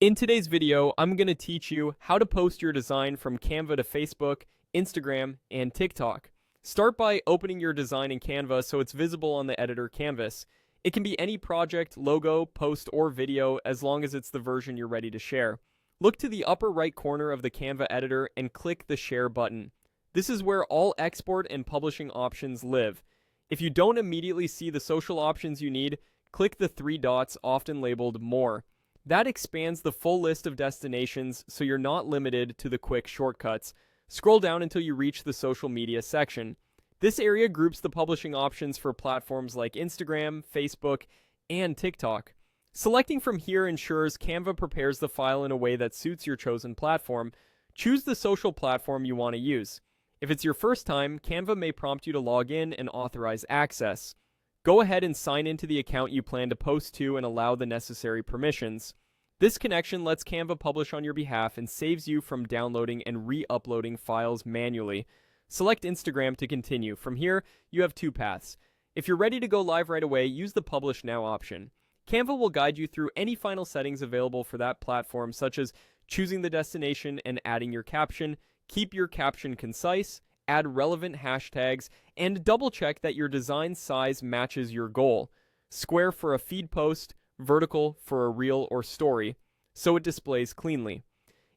In today's video, I'm going to teach you how to post your design from Canva to Facebook, Instagram, and TikTok. Start by opening your design in Canva so it's visible on the editor canvas. It can be any project, logo, post, or video as long as it's the version you're ready to share. Look to the upper right corner of the Canva editor and click the Share button. This is where all export and publishing options live. If you don't immediately see the social options you need, click the three dots often labeled More. That expands the full list of destinations so you're not limited to the quick shortcuts. Scroll down until you reach the social media section. This area groups the publishing options for platforms like Instagram, Facebook, and TikTok. Selecting from here ensures Canva prepares the file in a way that suits your chosen platform. Choose the social platform you want to use. If it's your first time, Canva may prompt you to log in and authorize access. Go ahead and sign into the account you plan to post to and allow the necessary permissions. This connection lets Canva publish on your behalf and saves you from downloading and re-uploading files manually. Select Instagram to continue. From here, you have two paths. If you're ready to go live right away, use the Publish Now option. Canva will guide you through any final settings available for that platform, such as choosing the destination and adding your caption. Keep your caption concise, add relevant hashtags, and double-check that your design size matches your goal. Square for a feed post, vertical for a reel or story, so it displays cleanly.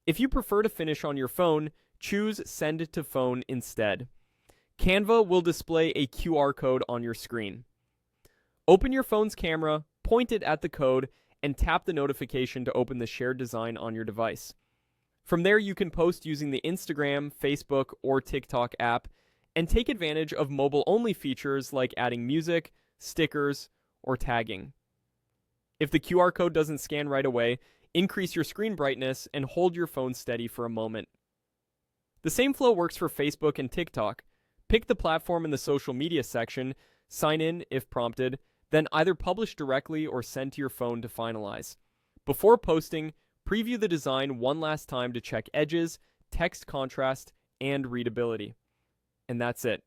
If you prefer to finish on your phone, choose Send to Phone instead. Canva will display a QR code on your screen. Open your phone's camera, point it at the code, and tap the notification to open the shared design on your device. From there, you can post using the Instagram, Facebook, or TikTok app and take advantage of mobile-only features like adding music, stickers, or tagging. If the QR code doesn't scan right away, increase your screen brightness and hold your phone steady for a moment. The same flow works for Facebook and TikTok. Pick the platform in the social media section, sign in if prompted, then either publish directly or send to your phone to finalize. Before posting, preview the design one last time to check edges, text contrast, and readability. And that's it.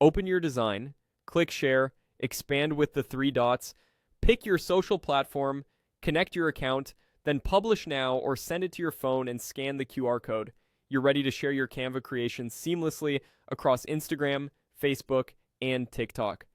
Open your design, click Share, expand with the three dots, pick your social platform, connect your account, then publish now or send it to your phone and scan the QR code. You're ready to share your Canva creations seamlessly across Instagram, Facebook, and TikTok.